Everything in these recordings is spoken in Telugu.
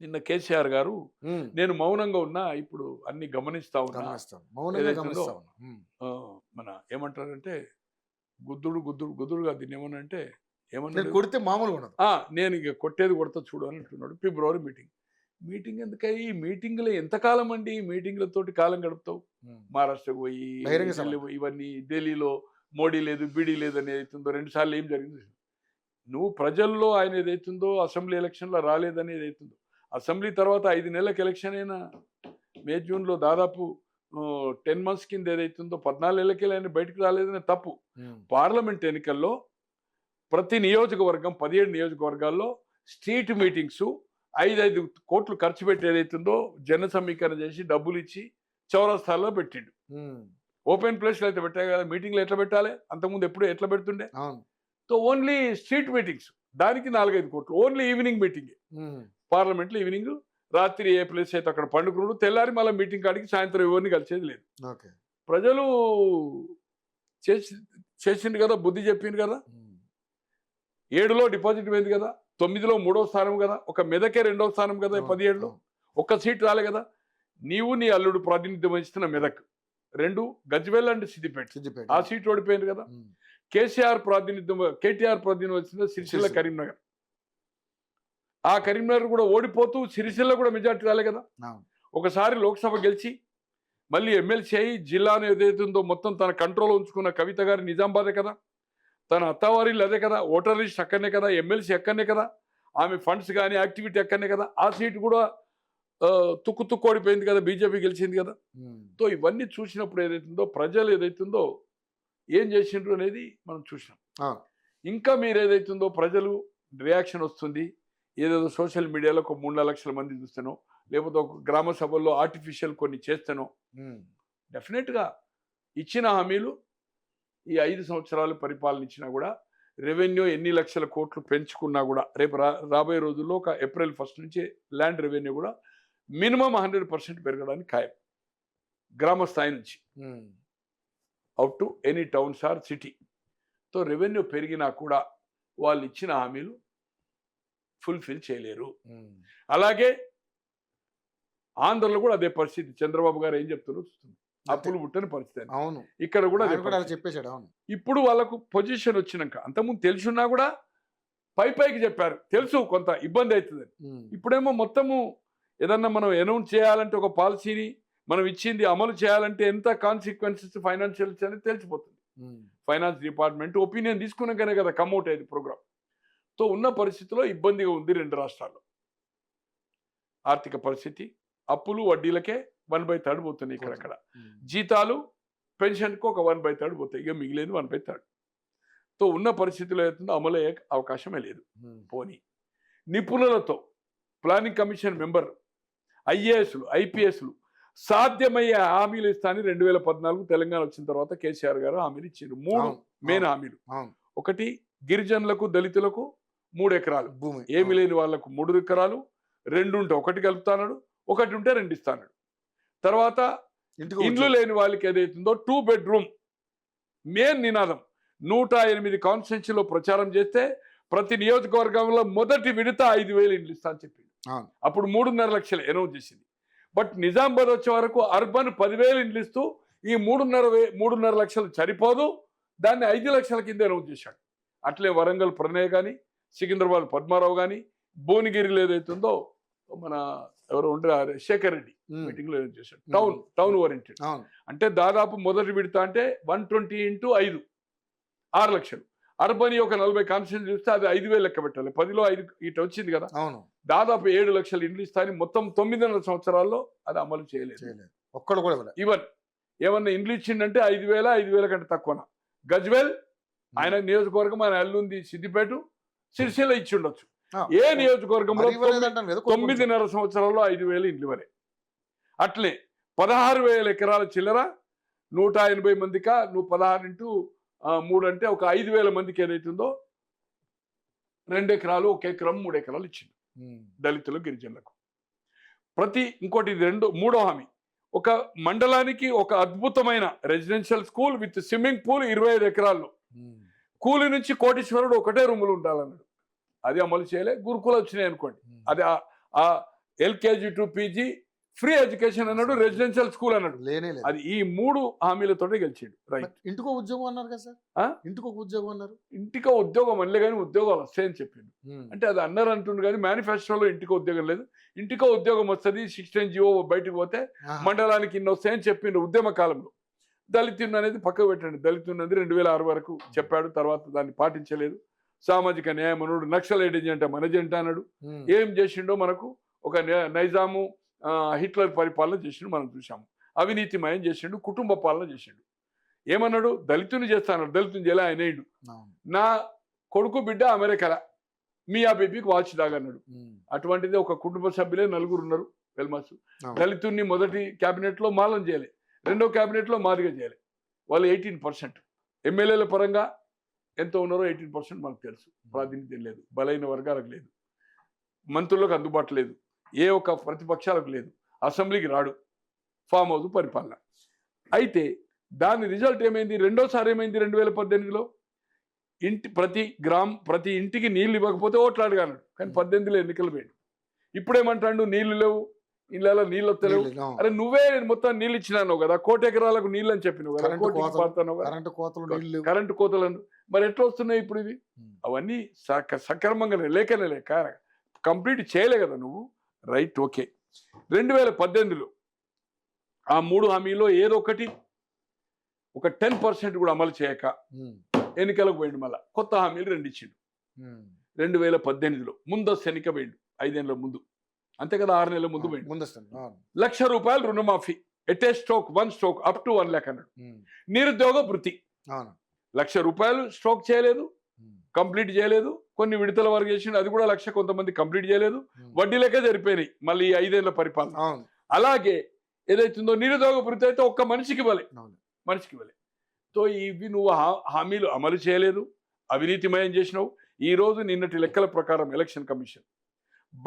నిన్న కేసీఆర్ గారు నేను మౌనంగా ఉన్నా ఇప్పుడు అన్ని గమనిస్తా ఉన్నా ఏదైతుందో మన ఏమంటారంటే గుద్దుడుగా దీన్ని ఏమనంటే ఏమన్నా కొడితే మామూలు ఉండదు. నేను ఇక కొట్టేది కొడతా చూడు అని అంటున్నాడు. ఫిబ్రవరి మీటింగ్ ఎందుకై మీటింగ్లో ఎంతకాలం అండి మీటింగ్లతోటి కాలం గడుపుతావు. మహారాష్ట్రకు పోయి ఇవన్నీ ఢిల్లీలో మోడీ లేదు బీడీ లేదు అని ఏదైతుందో 2 సార్లు ఏం జరిగింది. నువ్వు ప్రజల్లో ఆయన ఏదైతుందో అసెంబ్లీ ఎలక్షన్లో రాలేదని ఏదైతుందో అసెంబ్లీ తర్వాత 5 నెలలకు ఎలక్షన్ అయినా మే జూన్లో దాదాపు 10 months కింద ఏదైతుందో 14 నెలలకి ఆయన బయటకు రాలేదని తప్పు. పార్లమెంట్ ఎన్నికల్లో ప్రతి నియోజకవర్గం 17 నియోజకవర్గాల్లో స్ట్రీట్ మీటింగ్స్ 5 కోట్లు ఖర్చు పెట్టి ఏదైతుందో జన సమీకరణ చేసి డబ్బులు ఇచ్చి చౌరస్తాల్లో పెట్టిండు. ఓపెన్ ప్లేస్లో అయితే పెట్టాయి కదా, మీటింగ్లు ఎట్లా పెట్టాలి, అంతకుముందు ఎప్పుడు ఎట్లా పెడుతుండే. సో ఓన్లీ స్ట్రీట్ మీటింగ్స్ దానికి 4-5 కోట్లు, ఓన్లీ ఈవినింగ్ మీటింగ్. పార్లమెంట్లో ఈవినింగ్ రాత్రి ఏ ప్లేస్ అయితే అక్కడ పండుకున్నాడు, తెల్లారి మళ్ళీ మీటింగ్ కాడికి సాయంత్రం ఎవరిని కలిసేది లేదు. ప్రజలు చేసిండు కదా, బుద్ధి చెప్పిండు కదా. 7లో డిపాజిట్ పోయింది కదా, 9లో 3వ స్థానం కదా, ఒక మెదకే 2వ స్థానం కదా, 17లో ఒక్క సీట్ రాలే కదా. నీవు నీ అల్లుడు ప్రాతినిధ్యం వహిస్తున్న మెదక్ 2, గజ్వేల్ అండ్ సిద్దిపేట ఆ సీట్ ఓడిపోయింది కదా. కేటీఆర్ ప్రాతినిధ్యం వహిస్తున్న సిరిసిల్ల కరీంనగర్, ఆ కరీంనగర్ కూడా ఓడిపోతూ సిరిసిల్ల కూడా మెజార్టీ రాలే కదా. ఒకసారి లోక్సభ గెలిచి మళ్ళీ ఎమ్మెల్సీ అయ్యి జిల్లాను ఏదైతుందో మొత్తం తన కంట్రోల్ ఉంచుకున్న కవిత గారి నిజామాబాదే కదా, తన అత్తవారిలు అదే కదా, ఓటర్ లిస్ట్ అక్కడనే కదా, ఎమ్మెల్సీ అక్కడనే కదా, ఆమె ఫండ్స్ కానీ యాక్టివిటీ అక్కడనే కదా. ఆ సీటు కూడా తుక్కు ఓడిపోయింది కదా, బీజేపీ గెలిచింది కదా. సో ఇవన్నీ చూసినప్పుడు ఏదైతుందో ప్రజలు ఏదైతుందో ఏం చేసిండ్రు అనేది మనం చూసినాం. ఇంకా మీరు ఏదైతుందో ప్రజలు రియాక్షన్ వస్తుంది, ఏదేదో సోషల్ మీడియాలో ఒక 3-4 లక్షల మంది చూస్తానో, లేకపోతే ఒక గ్రామ సభల్లో ఆర్టిఫిషియల్ కొన్ని చేస్తానో, డెఫినెట్గా ఇచ్చిన హామీలు ఈ 5 సంవత్సరాలు పరిపాలన ఇచ్చినా కూడా రెవెన్యూ ఎన్ని లక్షల కోట్లు పెంచుకున్నా కూడా రేపు రాబోయే రోజుల్లో ఒక April 1 నుంచి ల్యాండ్ రెవెన్యూ కూడా మినిమం 100% పెరగడానికి ఖాయం. గ్రామ స్థాయి నుంచి out to any towns or city. So revenue పెరిగినా కూడా వాళ్ళు ఇచ్చిన హామీలు ఫుల్ఫిల్ చేయలేరు. అలాగే ఆంధ్రలో కూడా అదే పరిస్థితి. చంద్రబాబు గారు ఏం చెప్తున్నారో చూస్తుంది, అప్పులు పుట్టని పరిస్థితి. అవును, ఇక్కడ కూడా చెప్పేశాడు. అవును, ఇప్పుడు వాళ్ళకు పొజిషన్ వచ్చినాక, అంతకుముందు తెలుసున్నా కూడా పైకి చెప్పారు, తెలుసు కొంత ఇబ్బంది అవుతుందని. ఇప్పుడేమో మొత్తము ఏదన్నా మనం అనౌన్స్ చేయాలంటే ఒక పాలసీని మనం ఇచ్చింది అమలు చేయాలంటే ఎంత కాన్సిక్వెన్సెస్ ఫైనాన్షియల్స్ అనేది తెలిసిపోతుంది. ఫైనాన్స్ డిపార్ట్మెంట్ ఒపీనియన్ తీసుకున్నాకనే కదా కమ్అట్ అయ్యేది ప్రోగ్రామ్. తో ఉన్న పరిస్థితిలో ఇబ్బందిగా ఉంది 2 రాష్ట్రాల్లో. ఆర్థిక పరిస్థితి, అప్పులు వడ్డీలకే 1/3 పోతున్నాయి ఇక్కడక్కడ. జీతాలు పెన్షన్కు ఒక 1/3 పోతాయి, ఇక మిగిలేదు 1/3. తో ఉన్న పరిస్థితిలో అవుతుందో అమలు అయ్యే అవకాశమే లేదు. పోనీ నిపుణులతో ప్లానింగ్ కమిషన్ మెంబర్, ఐఏఎస్లు ఐపీఎస్లు సాధ్యమయ్యే హామీలు ఇస్తానని 2014 తెలంగాణ వచ్చిన తర్వాత కేసీఆర్ గారు హామీలు ఇచ్చారు. 3 మెయిన్ హామీలు. ఒకటి, గిరిజనులకు దళితులకు 3 ఎకరాలు భూమి, ఏమి లేని వాళ్లకు 3 ఎకరాలు, 2 ఉంటే 1 కలుపుతాడు, 1 ఉంటే 2 ఇస్తాడు. తర్వాత ఇండ్లు లేని వాళ్ళకి ఏదైతుందో 2 bedroom మెయిన్ నినాదం. 108 కాన్స్టిట్యున్సీలో ప్రచారం చేస్తే ప్రతి నియోజకవర్గంలో మొదటి విడత 5,000 ఇండ్లు ఇస్తా అని చెప్పింది. అప్పుడు 3.5 లక్షలు అనౌన్స్ చేసింది. బట్ నిజామాబాద్ వచ్చే వరకు అర్బన్ 10,000 ఇండ్లు ఇస్తూ ఈ 3.5 లక్షలు సరిపోదు, దాన్ని 5 లక్షల కింద అనౌన్స్ చేశాడు. అట్లే వరంగల్ ప్రణయ్ కానీ, సికింద్రాబాద్ పద్మారావు కానీ, భువనగిరిలో ఏదైతుందో మన ఎవరు ఉండే శేఖర్ రెడ్డి మీటింగ్ లో చేశాడు. టౌన్ ఓరియంటెడ్ అంటే దాదాపు మొదటి విడత అంటే 120 into 5 6 లక్షలు. అర్బన్ ఒక 40 కాన్స్టిట్యూన్సీ చూస్తే అది 5,000 లెక్క పెట్టాలి. 10లో 5 ఇటు వచ్చింది కదా, దాదాపు 7 లక్షలు ఇండ్లు ఇస్తాయని మొత్తం 9.5 సంవత్సరాల్లో అది అమలు చేయలేదు. ఒక్కడు కూడా ఈవెన్ ఏమన్నా ఇండ్లు ఇచ్చిండంటే 5,000 కంటే తక్కువన. గజ్వేల్ ఆయన నియోజకవర్గం, ఆయన అల్లుంది సిద్దిపేట, సిరిసిల్ల ఇచ్చి ఉండొచ్చు. ఏ నియోజకవర్గంలో 9.5 సంవత్సరాల్లో 5,000 ఇండ్లు వరే. అట్లే 16,000 ఎకరాల చిల్లర 180 మందికా, నువ్వు 16 into 3 అంటే ఒక 5,000 మందికి ఏదైతుందో 2 ఎకరాలు, 1 ఎకరం, 3 ఎకరాలు ఇచ్చింది దళితులు గిరిజనులకు. ఇంకోటి 3వ హామీ, ఒక మండలానికి ఒక అద్భుతమైన residential school with swimming pool 25 ఎకరాల్లో. కూలి నుంచి కోటీశ్వరుడు ఒకటే రూములు ఉండాలన్నాడు. అది అమలు చేయలే. గురుకులు వచ్చినాయి అనుకోండి, అది ఆ LKG to PG free education అన్నాడు, రెసిడెన్షియల్ స్కూల్ అన్నాడు. లేనే లేదు. అది ఈ 3 హామీలతోనే గెలిచాడు. రైట్. ఇంటికో ఉద్యోగం అన్నారు కదా సార్. ఇంటికి ఒక ఉద్యోగం అన్నారు. ఇంటికో ఉద్యోగం అనలే కానీ ఉద్యోగాలు వస్తాయని చెప్పిండు. అంటే అది అన్నారు అంటుండు కానీ మేనిఫెస్టోలో ఇంటికో ఉద్యోగం లేదు. ఇంటికో ఉద్యోగం వస్తుంది, 16 జీవో బయటకు పోతే మండలానికి ఇన్ని వస్తాయని చెప్పిండు ఉద్యమ కాలంలో. దళితుని అనేది పక్కకు పెట్టండి. దళితుని అనేది 2006 వరకు చెప్పాడు, తర్వాత దాన్ని పాటించలేదు. సామాజిక న్యాయం అనుడు, నక్సలైట్ ఏజెంట్ మన ఏజెంట్ అన్నాడు. ఏం చేసిండో మనకు ఒక నైజాము హిట్లర్ పరిపాలన చేసిండు మనం చూసాము. అవినీతిమయం చేసిండు, కుటుంబ పాలన చేసిండు. ఏమన్నాడు, దళితుని చేస్తాను, దళితుని చేయాలి ఆయన అయ్యిండు. నా కొడుకు బిడ్డ అమెరికాల మియా బీబీకి వాచ్ దాగన్నాడు. అటువంటిది ఒక కుటుంబ సభ్యులే 4 ఉన్నారు వెల్మాస్. దళితుని మొదటి క్యాబినెట్ లో మాలం చేయాలి, రెండో క్యాబినెట్ లో మాదిగా చేయాలి. వాళ్ళు 18%. ఎమ్మెల్యేల పరంగా ఎంత ఉన్నారో 18% మనకు తెలుసు. ప్రాతినిధ్యం లేదు, బలైన వర్గాలకు లేదు, మంత్రులకు అందుబాటు లేదు, ఏ ఒక్క ప్రతిపక్షాలకు లేదు, అసెంబ్లీకి రాడు, ఫామ్ హౌస్ పరిపాలన. అయితే దాని రిజల్ట్ ఏమైంది, రెండోసారి ఏమైంది 2018లో ప్రతి ఇంటికి నీళ్ళు ఇవ్వకపోతే ఓట్లాడగలడు. కానీ 18లో ఎన్నికలు పోయాడు. ఇప్పుడేమంటాడు, నీళ్లు లేవు, ఇళ్ళలో నీళ్ళు వస్తలేవు. అరే నువ్వే మొత్తం నీళ్ళు ఇచ్చినావు కదా, 1,00,00,000 ఎకరాలకు నీళ్ళు అని చెప్పినావు కదా, కరెంటు కోతలను. మరి ఎట్లా వస్తున్నాయి ఇప్పుడు ఇవి? అవన్నీ సక్రమంగా లేక కంప్లీట్ చేయలే కదా నువ్వు. Right, okay. 2018లో ఆ 3 హామీలో ఏదో ఒకటి ఒక 10% కూడా అమలు చేయక ఎన్నికలకు పోయిండు. మళ్ళా కొత్త హామీలు 2 ఇచ్చిండు 2018లో. ముందస్తు ఎన్నిక పోయిండు, 5 ఏళ్ళ ముందు, అంతే కదా, 6 నెలల ముందు పోయిండు. ₹1,00,000 రుణమాఫీ, at a stroke, 1 stroke, up to 1 lakh అన్నాడు. నిరుద్యోగ భృతి ₹1,00,000 స్ట్రోక్ చేయలేదు, కంప్లీట్ చేయలేదు. కొన్ని విడతల వరకు చేసిండు, అది కూడా 1,00,000 కొంతమంది కంప్లీట్ చేయలేదు. వడ్డీ లెక్క జరిపోయినాయి మళ్ళీ 5 ఏళ్ల పరిపాలన. అలాగే ఏదైతుందో నిరుద్యోగ భృతి అయితే ఒక్క మనిషికి ఇవ్వలే. సో ఇవి నువ్వు హామీలు అమలు చేయలేదు, అవినీతిమయం చేసినావు. ఈ రోజు నిన్నటి లెక్కల ప్రకారం ఎలక్షన్ కమిషన్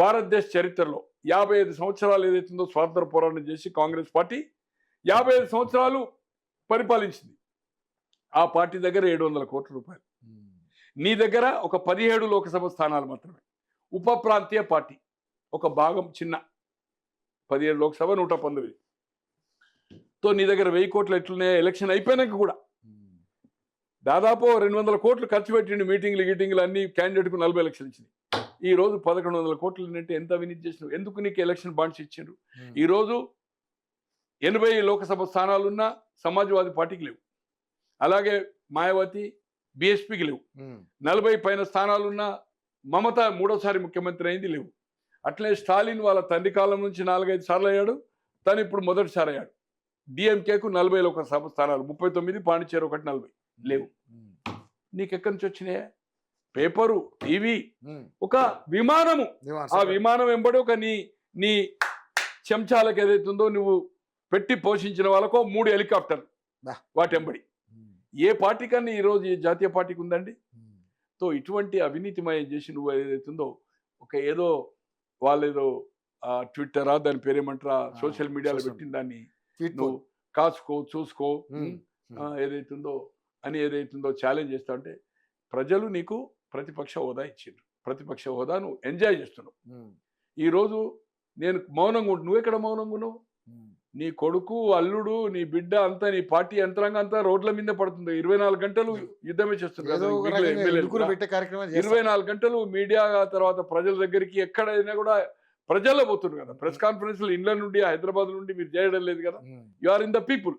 భారతదేశ చరిత్రలో 55 సంవత్సరాలు ఏదైతుందో స్వాతంత్ర పోరాటం చేసి కాంగ్రెస్ పార్టీ 55 సంవత్సరాలు పరిపాలించింది. ఆ పార్టీ దగ్గర 700 కోట్ల రూపాయలు, నీ దగ్గర ఒక 17 లోక్సభ స్థానాలు మాత్రమే. ఉప ప్రాంతీయ పార్టీ ఒక భాగం చిన్న, 17 లోక్సభ 119. తో నీ దగ్గర 1000 కోట్లు ఎట్లున్నాయి? ఎలక్షన్ అయిపోయినాక కూడా దాదాపు 200 కోట్లు ఖర్చు పెట్టిండు, మీటింగ్లు గీటింగ్లు అన్ని. క్యాండిడేట్కు 40 లక్షలు ఇచ్చినాయి. ఈ రోజు 1100 కోట్లు అంటే ఎంత అవినీతి చేసినావు? ఎందుకు నీకు ఎలక్షన్ బాండ్స్ ఇచ్చిండ్రు? ఈ రోజు 80 లోక్సభ స్థానాలున్న సమాజ్వాదీ పార్టీకి లేవు, అలాగే మాయావతి బీఎస్పీకి లేవు. 40 పైన స్థానాలున్న మమత 3వసారి ముఖ్యమంత్రి అయింది, లేవు. అట్లే స్టాలిన్ వాళ్ళ తండ్రి కాలం నుంచి 4-5 సార్లు అయ్యాడు, తను ఇప్పుడు మొదటిసారి అయ్యాడు. డిఎంకేకు 40 లోక్సభ స్థానాలు, 39, పాండిచేరి 1, 40 లేవు. నీకెక్కడి నుంచి వచ్చినాయా? పేపరు, టీవీ, ఒక విమానము. ఆ విమానం వెంబడి ఒక నీ చెంచాలకు ఏదైతుందో నువ్వు పెట్టి పోషించిన వాళ్ళకో 3 హెలికాప్టర్లు వాటెంబడి. ఏ పార్టీ కన్నా ఈరోజు ఈ జాతీయ పార్టీకి ఉందండి? సో ఇటువంటి అవినీతిమయం చేసి నువ్వు ఏదైతుందో ఒక ఏదో వాళ్ళేదో ట్విట్టరా దాని పేరేమంటారా సోషల్ మీడియాలో పెట్టిన దాన్ని నువ్వు కాసుకో చూసుకో ఏదైతుందో అని ఏదైతుందో ఛాలెంజ్ చేస్తా అంటే ప్రజలు నీకు ప్రతిపక్ష హోదా ఇచ్చిండ్రు. ప్రతిపక్ష హోదా నువ్వు ఎంజాయ్ చేస్తున్నావు. ఈరోజు నేను మౌనంగా ఉంటు, నువ్వు ఎక్కడ మౌనంగా ఉన్నావు? నీ కొడుకు, అల్లుడు, నీ బిడ్డ అంతా, నీ పార్టీ యంత్రాంగం అంతా రోడ్ల మీద పడుతుంది. 24 గంటలు యుద్ధమే చేస్తున్నారు. 24 గంటలు మీడియా, తర్వాత ప్రజల దగ్గరికి ఎక్కడైనా కూడా ప్రజల్లో పోతున్నారు కదా. ప్రెస్ కాన్ఫరెన్స్లు ఇండ్ల నుండి, హైదరాబాద్ నుండి మీరు చేయడం లేదు కదా. You are in the people.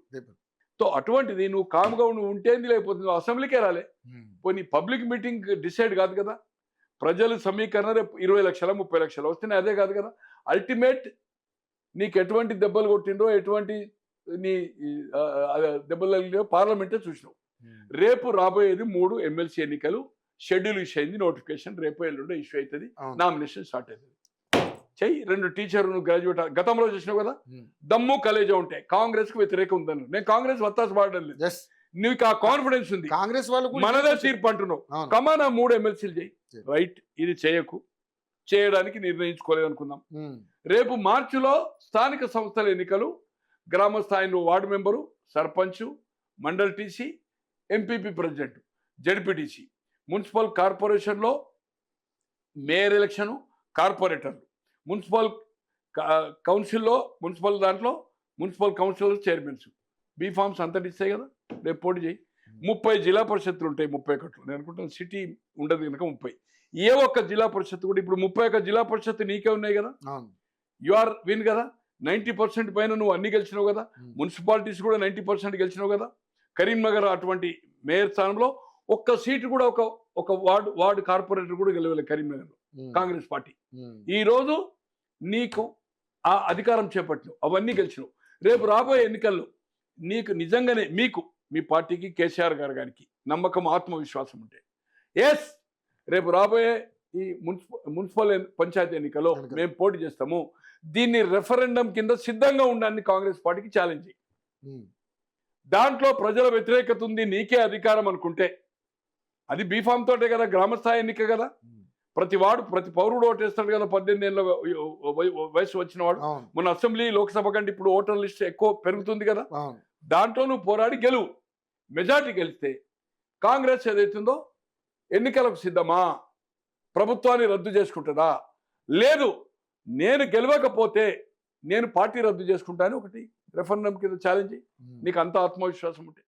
So అటువంటిది నువ్వు కామ్గా నువ్వు ఉంటేంది, లేకపోతే నువ్వు అసెంబ్లీకే రాలే. పోనీ పబ్లిక్ మీటింగ్ డిసైడ్ కాదు కదా. ప్రజలు సమీకరణ రేపు 20 లక్షల 30 లక్షలు వస్తున్నాయి, అదే కాదు కదా. అల్టిమేట్ నీకు ఎటువంటి దెబ్బలు కొట్టిండో, ఎటువంటి నీ దెబ్బలు తగిలినో పార్లమెంటే చూసినావు. రేపు రాబోయేది 3 ఎమ్మెల్సీ ఎన్నికలు. షెడ్యూల్ ఇష్యూ అయింది, నోటిఫికేషన్ రేపు ఎల్లుండో ఇష్యూ అవుతుంది, నామినేషన్ స్టార్ట్ అవుతుంది. చెయ్యి. 2 టీచర్ గ్రాడ్యుయేట్ గతంలో చేసినావు కదా. దమ్ము కలేజా ఉంటాయి. కాంగ్రెస్ కు వ్యతిరేకం ఉందను. నేను కాంగ్రెస్ వత్తాసు పాడడం లేదు, నీకు ఆ కాన్ఫిడెన్స్ ఉంది. కాంగ్రెస్ వాళ్ళు మనదే తీర్పు అంటున్నావు. కమానా 3 ఎమ్మెల్సీలు చేయి. రైట్, ఇది చేయకు, చేయడానికి నిర్ణయించుకోలేదు అనుకుందాం. రేపు మార్చిలో స్థానిక సంస్థల ఎన్నికలు. గ్రామ స్థాయిలో ward member, sarpanch, mandal TC, MPP president, ZPTC, municipal కార్పొరేషన్లో మేయర్ ఎలక్షను, కార్పొరేటర్లు, మున్సిపల్ కౌన్సిల్లో మున్సిపల్ దాంట్లో మున్సిపల్ కౌన్సిల్ చైర్మన్స్ బీఫామ్స్ అంతటి ఇస్తాయి కదా, రేపు పోటీ చేయి. 30 జిల్లా పరిషత్తులు ఉంటాయి, 31. నేను అనుకుంటాను సిటీ ఉండదు కనుక 30. ఏ ఒక్క జిల్లా పరిషత్తు కూడా ఇప్పుడు 31 జిల్లా పరిషత్తు నీకే ఉన్నాయి కదా, యు ఆర్ విన్ కదా. 90% పైన నువ్వు అన్ని గెలిచినావు కదా. మున్సిపాలిటీస్ కూడా 90% గెలిచినావు కదా. కరీంనగర్ అటువంటి మేయర్ స్థానంలో ఒక్క సీటు కూడా ఒక వార్డు కార్పొరేటర్ కూడా గెలవలేదు కరీంనగర్లో కాంగ్రెస్ పార్టీ. ఈరోజు నీకు ఆ అధికారం చేపట్టినావు, అవన్నీ గెలిచినావు. రేపు రాబోయే ఎన్నికల్లో నీకు నిజంగానే మీ పార్టీకి కేసీఆర్ గారికి నమ్మకం ఆత్మవిశ్వాసం ఉంటే ఎస్ రేపు రాబోయే ఈ మున్సిపల్ పంచాయతీ ఎన్నికల్లో మేము పోటీ చేస్తాము, దీన్ని రెఫరెండం కింద సిద్ధంగా ఉండాలని కాంగ్రెస్ పార్టీకి ఛాలెంజ్ చేయి. దాంట్లో ప్రజల వ్యతిరేకత ఉంది, నీకే అధికారం అనుకుంటే అది బీఫామ్ తోటే కదా, గ్రామస్థాయి ఎన్నిక కదా. ప్రతి పౌరుడు ఓటేస్తాడు కదా, 18 ఏళ్ళ వయసు వచ్చిన వాడు. మన అసెంబ్లీ లోక్సభ కంటే ఇప్పుడు ఓటర్ లిస్ట్ ఎక్కువ పెరుగుతుంది కదా. దాంట్లో నువ్వు పోరాడి గెలువు. మెజార్టీ గెలిస్తే కాంగ్రెస్ ఏదైతుందో ఎన్నికలకు సిద్ధమా, ప్రభుత్వాన్ని రద్దు చేసుకుంటుందా, లేదు నేను గెలవకపోతే నేను పార్టీ రద్దు చేసుకుంటాను ఒకటి రెఫరెండం కింద ఛాలెంజ్. నీకు అంత ఆత్మవిశ్వాసం ఉంటే